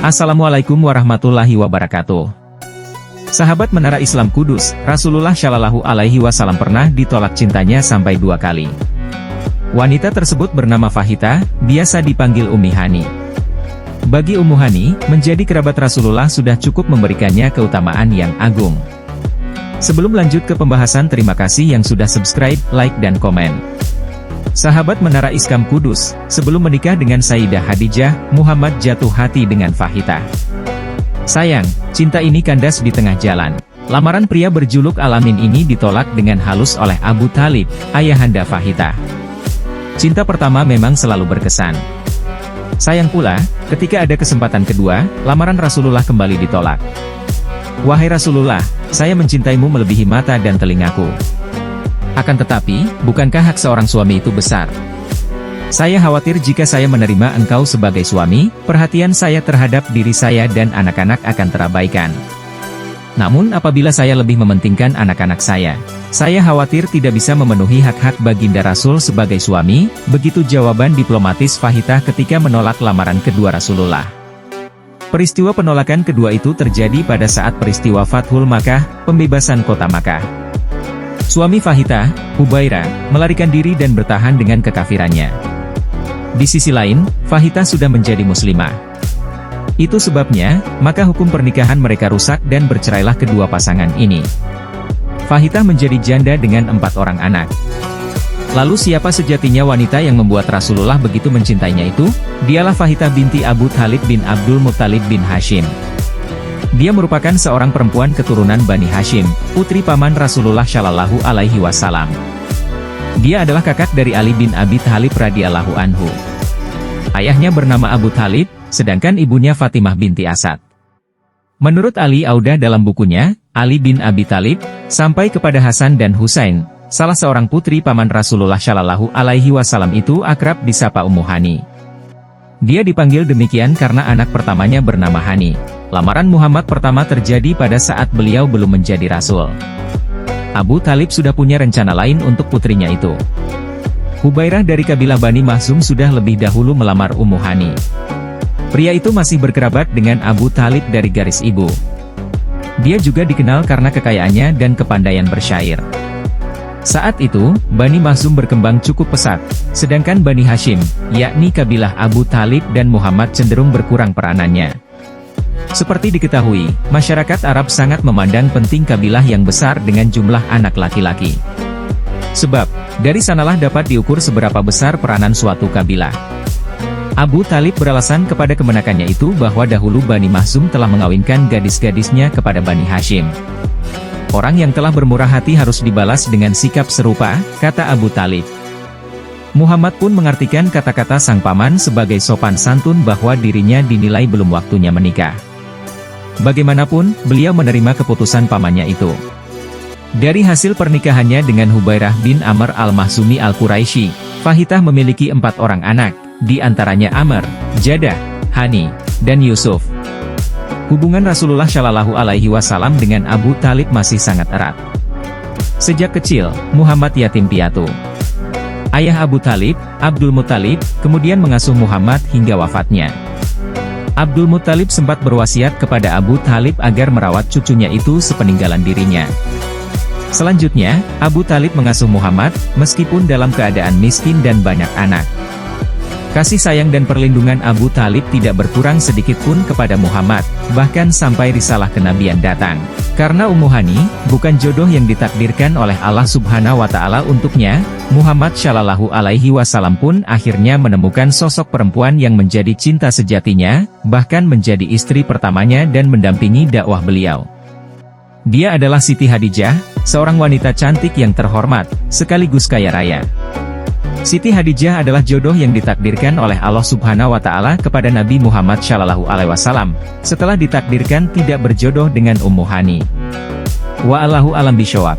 Assalamualaikum warahmatullahi wabarakatuh. Sahabat Menara Islam Kudus, Rasulullah Shallallahu Alaihi Wasallam pernah ditolak cintanya sampai 2 kali. Wanita tersebut bernama Fahita, biasa dipanggil Ummi Hani. Bagi Ummu Hani, menjadi kerabat Rasulullah sudah cukup memberikannya keutamaan yang agung. Sebelum lanjut ke pembahasan, terima kasih yang sudah subscribe, like dan komen. Sahabat Menara Islam Kudus, sebelum menikah dengan Sayyidah Khadijah, Muhammad jatuh hati dengan Fahita. Sayang, cinta ini kandas di tengah jalan. Lamaran pria berjuluk Alamin ini ditolak dengan halus oleh Abu Thalib, ayahanda Fahita. Cinta pertama memang selalu berkesan. Sayang pula, ketika ada kesempatan kedua, lamaran Rasulullah kembali ditolak. Wahai Rasulullah, saya mencintaimu melebihi mata dan telingaku. Akan tetapi, bukankah hak seorang suami itu besar? Saya khawatir jika saya menerima engkau sebagai suami, perhatian saya terhadap diri saya dan anak-anak akan terabaikan. Namun apabila saya lebih mementingkan anak-anak saya khawatir tidak bisa memenuhi hak-hak baginda Rasul sebagai suami, begitu jawaban diplomatis Fahita ketika menolak lamaran kedua Rasulullah. Peristiwa penolakan kedua itu terjadi pada saat peristiwa Fathul Makkah, pembebasan kota Makkah. Suami Fahita, Hubairah, melarikan diri dan bertahan dengan kekafirannya. Di sisi lain, Fahita sudah menjadi muslimah. Itu sebabnya, maka hukum pernikahan mereka rusak dan bercerailah kedua pasangan ini. Fahita menjadi janda dengan 4 orang anak. Lalu siapa sejatinya wanita yang membuat Rasulullah begitu mencintainya itu? Dialah Fahita binti Abu Thalib bin Abdul Muttalib bin Hashim. Dia merupakan seorang perempuan keturunan Bani Hashim, putri paman Rasulullah Shallallahu Alaihi Wasallam. Dia adalah kakak dari Ali bin Abi Thalib radhiyallahu anhu. Ayahnya bernama Abu Thalib, sedangkan ibunya Fatimah binti Asad. Menurut Ali Auda dalam bukunya, Ali bin Abi Thalib, sampai kepada Hasan dan Husain, salah seorang putri paman Rasulullah Shallallahu Alaihi Wasallam itu akrab disapa Ummu Hani. Dia dipanggil demikian karena anak pertamanya bernama Hani. Lamaran Muhammad pertama terjadi pada saat beliau belum menjadi rasul. Abu Thalib sudah punya rencana lain untuk putrinya itu. Hubairah dari kabilah Bani Makhzum sudah lebih dahulu melamar Ummu Hani. Pria itu masih berkerabat dengan Abu Thalib dari garis ibu. Dia juga dikenal karena kekayaannya dan kepandaian bersyair. Saat itu, Bani Makhzum berkembang cukup pesat, sedangkan Bani Hashim, yakni kabilah Abu Thalib dan Muhammad cenderung berkurang peranannya. Seperti diketahui, masyarakat Arab sangat memandang penting kabilah yang besar dengan jumlah anak laki-laki. Sebab, dari sanalah dapat diukur seberapa besar peranan suatu kabilah. Abu Thalib beralasan kepada kemenakannya itu bahwa dahulu Bani Makhzum telah mengawinkan gadis-gadisnya kepada Bani Hashim. Orang yang telah bermurah hati harus dibalas dengan sikap serupa, kata Abu Thalib. Muhammad pun mengartikan kata-kata sang paman sebagai sopan santun bahwa dirinya dinilai belum waktunya menikah. Bagaimanapun, beliau menerima keputusan pamannya itu. Dari hasil pernikahannya dengan Hubairah bin Amr al-Makhzumi al-Quraisy, Fahita memiliki 4 orang anak, di antaranya Amr, Jadah, Hani, dan Yusuf. Hubungan Rasulullah Shallallahu Alaihi Wasallam dengan Abu Thalib masih sangat erat. Sejak kecil, Muhammad yatim piatu. Ayah Abu Thalib, Abdul Muttalib, kemudian mengasuh Muhammad hingga wafatnya. Abdul Muttalib sempat berwasiat kepada Abu Thalib agar merawat cucunya itu sepeninggalan dirinya. Selanjutnya, Abu Thalib mengasuh Muhammad, meskipun dalam keadaan miskin dan banyak anak. Kasih sayang dan perlindungan Abu Thalib tidak berkurang sedikitpun kepada Muhammad, bahkan sampai risalah kenabian datang. Karena Ummu Hani, bukan jodoh yang ditakdirkan oleh Allah Subhanahu wa Ta'ala untuknya, Muhammad Shallallahu Alaihi Wasallam pun akhirnya menemukan sosok perempuan yang menjadi cinta sejatinya, bahkan menjadi istri pertamanya dan mendampingi dakwah beliau. Dia adalah Siti Khadijah, seorang wanita cantik yang terhormat, sekaligus kaya raya. Siti Khadijah adalah jodoh yang ditakdirkan oleh Allah Subhanahu wa Ta'ala kepada Nabi Muhammad Shallallahu Alaihi Wasallam, setelah ditakdirkan tidak berjodoh dengan Ummu Hani. Wa'allahu a'lam bishawab.